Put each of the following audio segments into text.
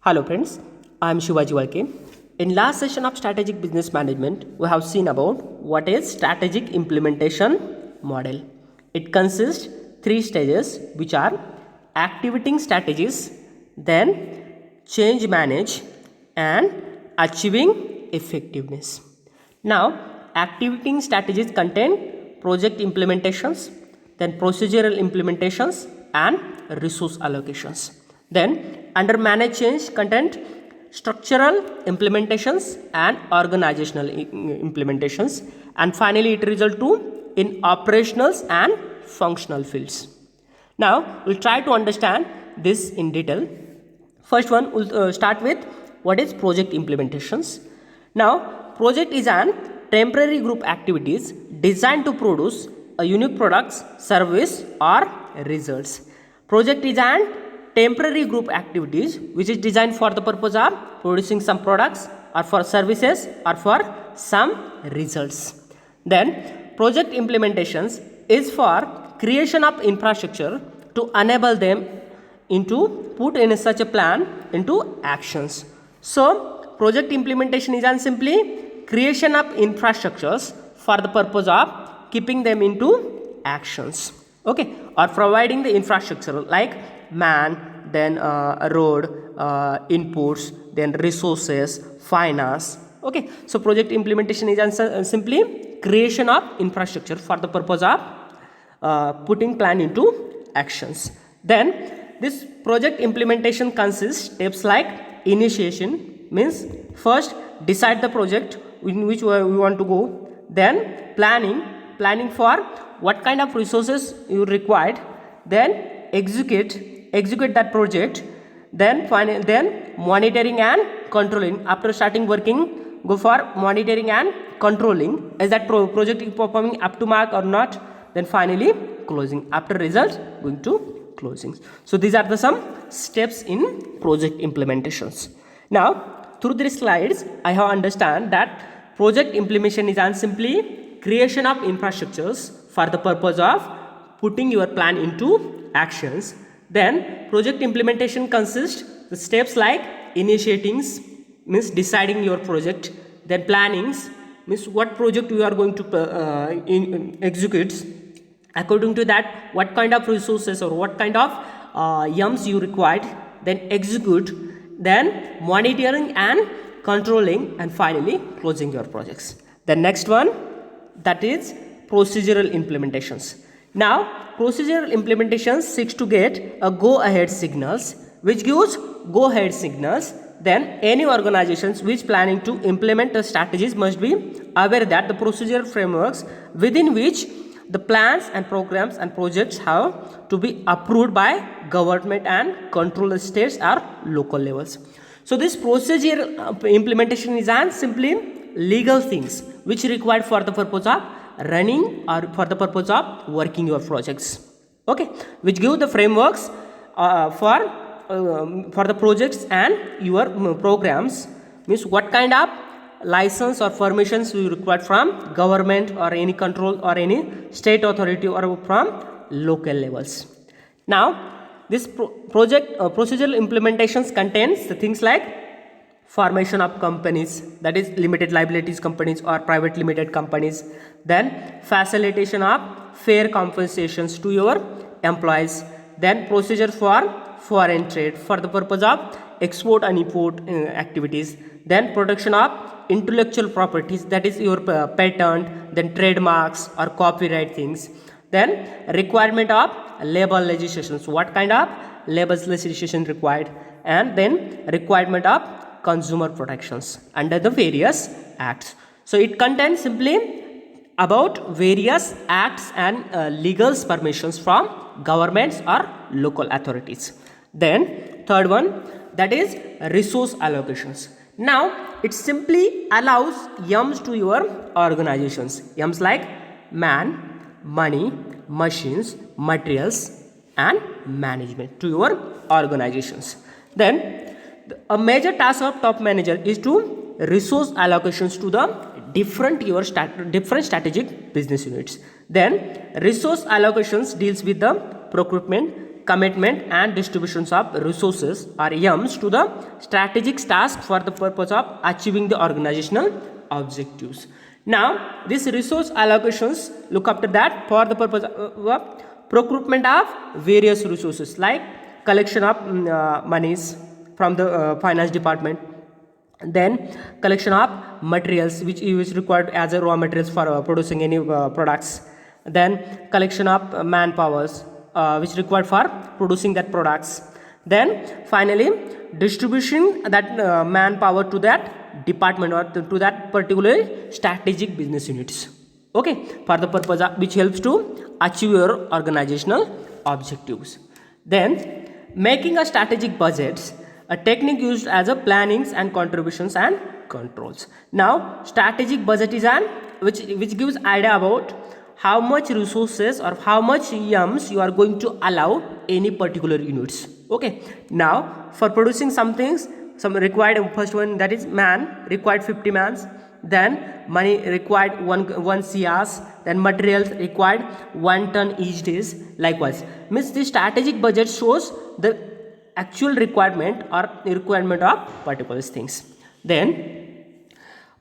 Hello friends, I am Shivaji Walke. In last session of strategic business management, we have seen about what is strategic implementation model. It consists three stages which are activating strategies, then change manage and achieving effectiveness. Now, activating strategies contain project implementations, then procedural implementations and resource allocations. Then under manage change content structural implementations and organizational implementations, and finally it result to in operationals and functional fields. Now we'll try to understand this in detail. First one, we'll start with what is project implementations. Now project is an temporary group activities designed to produce a unique products, service or results. Project is an temporary group activities which is designed for the purpose of producing some products or for services or for some results. Then project implementations is for creation of infrastructure to enable them into put in such a plan into actions. So project implementation is simply creation of infrastructures for the purpose of keeping them into actions, okay, or providing the infrastructure like man, then road, inputs, then resources, finance, okay. So project implementation is simply creation of infrastructure for the purpose of putting plan into actions. Then this project implementation consists steps like initiation, means first decide the project in which we want to go, then planning for what kind of resources you required, then execute that project, then monitoring and controlling. After starting working, go for monitoring and controlling, is that project is performing up to mark or not, then finally closing. After results, going to closings. So these are the some steps in project implementations. Now through these slides I have understand that project implementation is simply creation of infrastructures for the purpose of putting your plan into actions. Then project implementation consists the steps like initiatings, means deciding your project, then plannings, means what project you are going to execute. According to that, what kind of resources or what kind of yums you required, then execute, then monitoring and controlling, and finally closing your projects. The next one, that is procedural implementations. Now procedural implementations seeks to get a go ahead signals, which gives go ahead signals. Then any organizations which planning to implement the strategies must be aware that the procedural frameworks within which the plans and programs and projects have to be approved by government and control states or local levels. So this procedural implementation is simply legal things which required for the purpose of running or for the purpose of working your projects, okay, which give the frameworks for the projects and your programs, means what kind of license or permissions you require from government or any control or any state authority or from local levels. Now this procedural implementations contains the things like formation of companies, that is limited liabilities companies or private limited companies, then facilitation of fair compensations to your employees, then procedure for foreign trade for the purpose of export and import activities, then protection of intellectual properties, that is your patent, then trademarks or copyright things, then requirement of labor legislations, what kind of labor legislation required, and then requirement of consumer protections under the various acts. So it contains simply about various acts and legal permissions from governments or local authorities. Then third one, that is resource allocations. Now it simply allows yums to your organizations, yums like man, money, machines, materials and management to your organizations. Then a major task of top manager is to resource allocations to the different strategic business units. Then resource allocations deals with the procurement, commitment and distributions of resources or YAMs to the strategic task for the purpose of achieving the organizational objectives. Now, these resource allocations look after that for the purpose of procurement of various resources like collection of monies from the finance department, then collection of materials which is required as a raw materials for producing any products, then collection of manpowers which required for producing that products, then finally distribution that manpower to that department or to that particular strategic business units, okay, for the purpose of which helps to achieve your organizational objectives. Then making a strategic budgets, a technique used as a plannings and contributions and controls. Now strategic budget is an which gives idea about how much resources or how much YAMs you are going to allow any particular units, okay. Now for producing some things, some required, first one that is man required 50 mans, then money required 1 CRs, then materials required 1 ton each days. Likewise, means the strategic budget shows the actual requirement or requirement of particular things. Then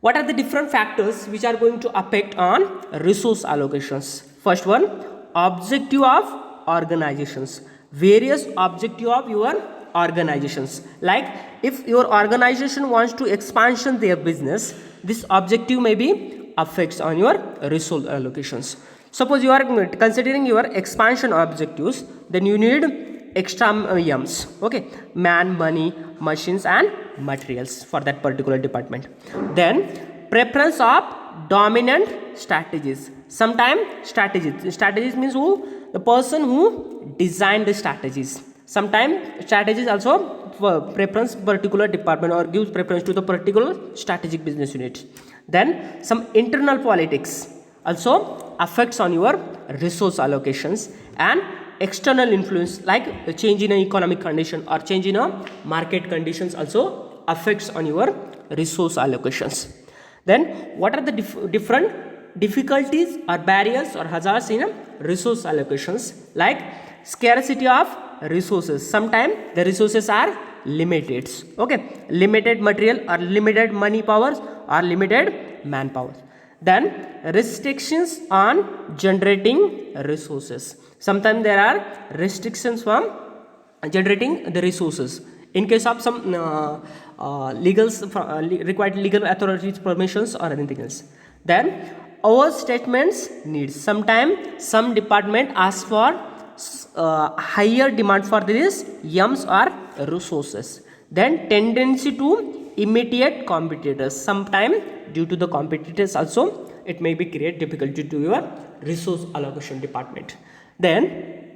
what are the different factors which are going to affect on resource allocations? First one, objective of organizations, various objective of your organizations. Like if your organization wants to expansion their business, this objective may be affects on your resource allocations. Suppose you are considering your expansion objectives, then you need extra YAMs, okay, man, money, machines and materials for that particular department. Then preference of dominant strategies. Sometimes strategies means who, the person who designed the strategies. Sometimes strategies also preference particular department or gives preference to the particular strategic business unit. Then some internal politics also affects on your resource allocations, and external influence like a change in an economic condition or change in a market conditions also affects on your resource allocations. Then what are the different difficulties or barriers or hazards in resource allocations? Like scarcity of resources. Sometimes the resources are limited, okay, limited material or limited money powers or limited manpower. Then restrictions on generating resources. Sometimes there are restrictions from generating the resources in case of some required legal authorities permissions or anything else. Then overstatements needs. Sometimes some department asks for higher demand for this YAMs or resources. Then tendency to imitate competitors. Sometimes due to the competitors also it may be create difficulty to your resource allocation department. Then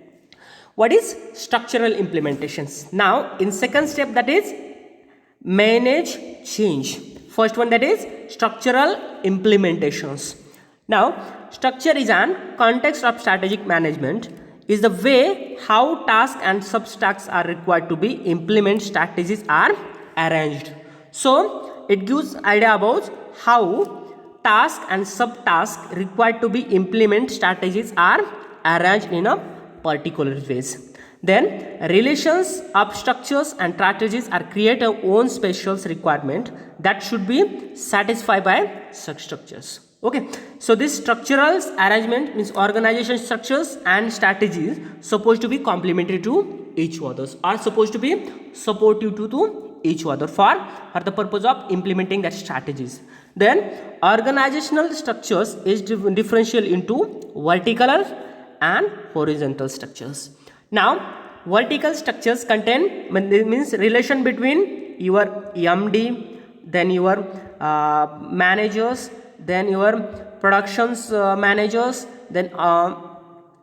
what is structural implementations? Now in second step, that is manage change. First one, that is structural implementations. Now structure is an context of strategic management, is the way how tasks and sub-tasks are required to be implement strategies are arranged. So it gives idea about how task and sub-task required to be implement strategies are arranged in a particular ways. Then relations of structures and strategies are create a own special requirement that should be satisfied by such structures. Okay, so this structural arrangement means organization structures and strategies supposed to be complementary to each others, are supposed to be supportive to each other for the purpose of implementing that strategies. Then organizational structures is differential into vertical and horizontal structures. Now vertical structures contain means relation between your MD, then your managers, then your productions managers, then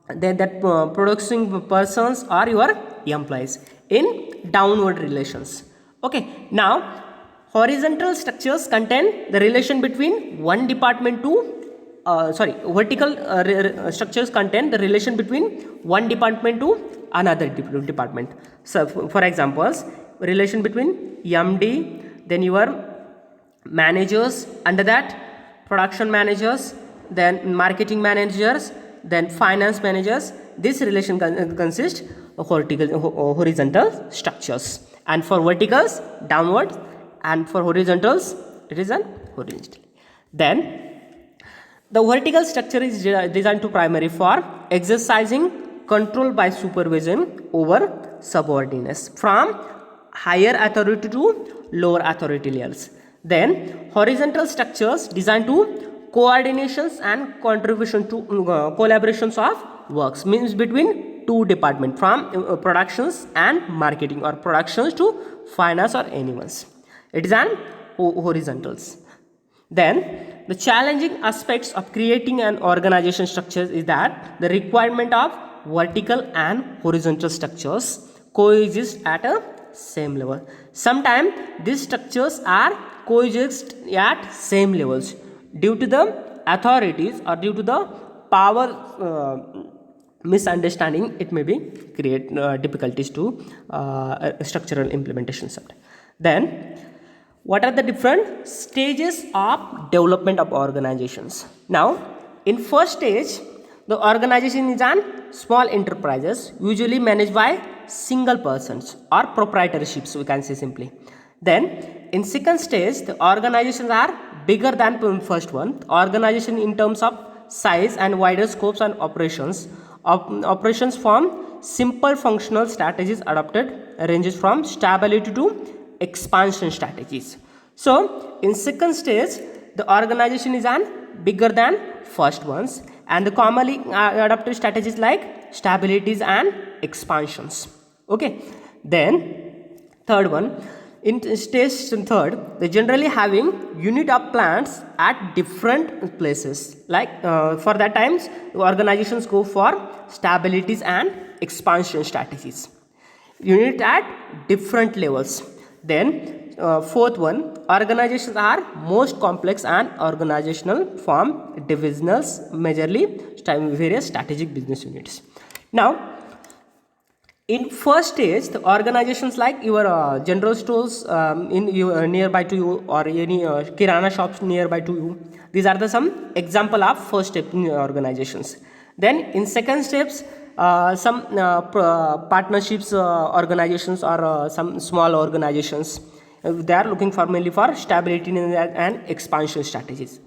that producing persons or your employees in downward relations. Okay, now horizontal structures contain the relation between one department to vertical structures contain the relation between one department to another department. So for examples, relation between MD, then your managers, under that production managers, then marketing managers, then finance managers, this relation consists of horizontal structures, and for verticals downward, and for horizontals it is an horizontal. Then the vertical structure is designed to primary for exercising control by supervision over subordinates from higher authority to lower authority levels. Then horizontal structures designed to coordinations and contribution to collaborations of works, means between two departments from productions and marketing, or productions to finance or anyone's. It is an horizontals. Then the challenging aspects of creating an organization structure is that the requirement of vertical and horizontal structures coexist at a same level. Sometimes these structures are coexist at same levels due to the authorities or due to the power misunderstanding. It may be create difficulties to structural implementation. Then what are the different stages of development of organizations? Now, in first stage, the organization is an small enterprises usually managed by single persons or proprietorships, we can say simply. Then in second stage, the organizations are bigger than first one. Organization in terms of size and wider scopes and operations. Operations from simple functional strategies adopted ranges from stability to expansion strategies. So in second stage, the organization is an bigger than first ones, and the commonly adopted strategies like stabilities and expansions. Okay. Then third one, in stage third, they generally having unit of plants at different places. Like for that times, organizations go for stabilities and expansion strategies. Unit at different levels. Then fourth one, organizations are most complex and organizational form divisionals, majorly various strategic business units. Now, in first stage, the organizations like your general stores in your nearby to you, or any kirana shops nearby to you, these are the some example of first step in organizations. Then in second steps, some partnerships organizations, or some small organizations, they are looking for mainly for stability and expansion strategies.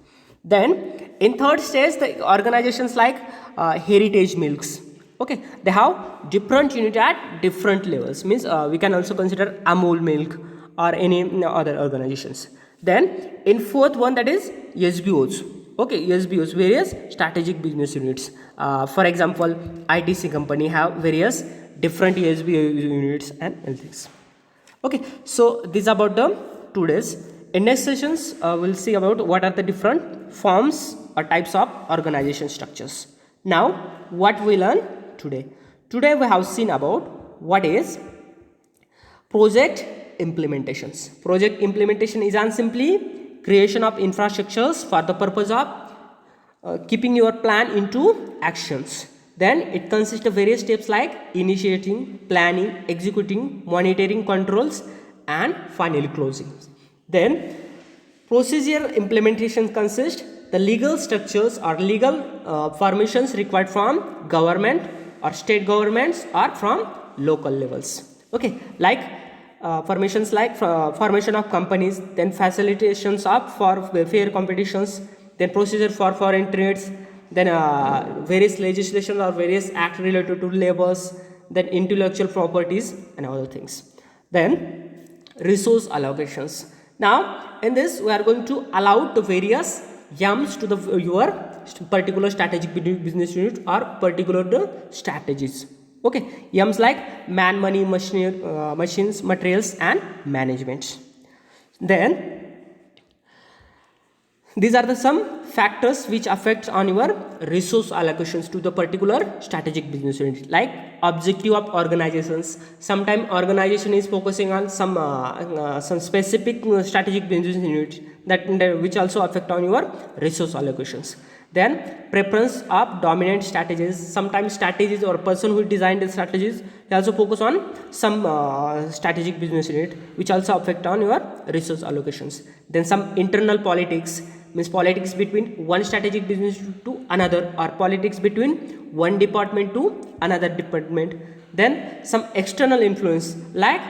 Then in third stage, the organizations like heritage milks, okay, they have different unit at different levels, means we can also consider Amul milk or any other organizations. Then in fourth one, that is SBOs. Okay, SBOs, various strategic business units. For example, ITC company have various different SBO units and things. Okay, so this is about the today's. In next sessions, we'll see about what are the different forms or types of organization structures. Now, what we learn today? Today we have seen about what is project implementations. Project implementation is simply creation of infrastructures for the purpose of keeping your plan into actions. Then it consists of various steps like initiating, planning, executing, monitoring, controls, and finally closing. Then procedure implementation consists the legal structures or legal formations required from government or state governments or from local levels. Okay, like formations like formation of companies, then facilitations of for fair competitions, then procedure for foreign trades, then various legislation or various acts related to labors, then intellectual properties and other things. Then resource allocations. Now in this we are going to allow the various YAMs to the your particular strategic business unit or particular the strategies. Okay, YAMs like man, money, machines, materials and management. Then these are the some factors which affect on your resource allocations to the particular strategic business unit, like objective of organizations. Sometimes organization is focusing on some specific strategic business unit that which also affect on your resource allocations. Then preference of dominant strategies. Sometimes strategies or person who designed the strategies, they also focus on some strategic business unit which also affect on your resource allocations. Then some internal politics, means politics between one strategic business to another, or politics between one department to another department. Then some external influence like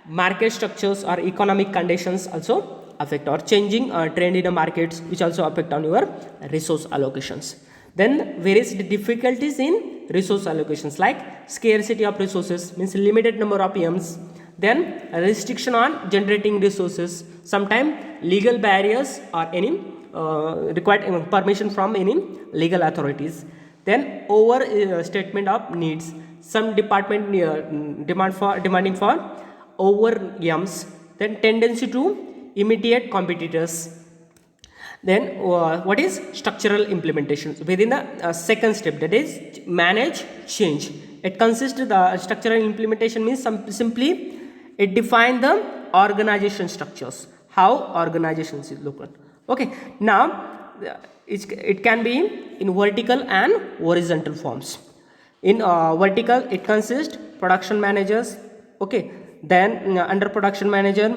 market structures or economic conditions also affect, or changing trend in the markets which also affect on your resource allocations. Then various difficulties in resource allocations like scarcity of resources, means limited number of PMs, then restriction on generating resources, sometimes legal barriers or any required permission from any legal authorities, then over statement of needs, some department demanding for over yums, then tendency to imitate competitors. Then what is structural implementation within the second step, that is manage change. It consists of the structural implementation means simply it defines the organization structures, how organizations is looked. Okay, now it can be in vertical and horizontal forms. In vertical it consists production managers, okay, then under production manager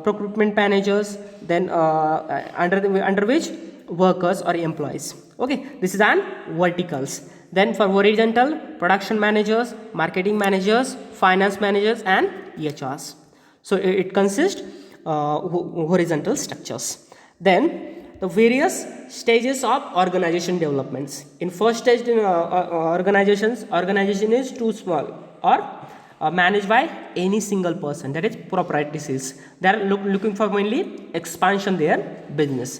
procurement managers, then under which workers or employees. Okay, this is on verticals. Then for horizontal, production managers, marketing managers, finance managers and HRs. So it consists horizontal structures. Then the various stages of organization developments. In first stage in organization is too small or managed by any single person, that is proprietary sales. They are looking for mainly expansion their business.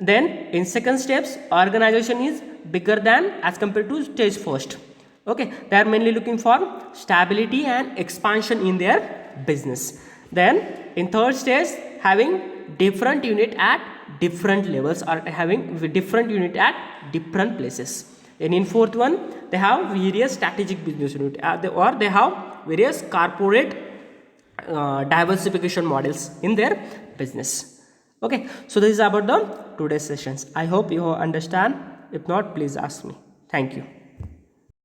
Then in second steps, organization is bigger than as compared to stage first. Okay, they are mainly looking for stability and expansion in their business. Then in third stage, having different unit at different levels or having different unit at different places. And in fourth one, they have various strategic business unit or they have various corporate diversification models in their business. Okay, so this is about the today's sessions. I hope you understand. If not, please ask me. Thank you.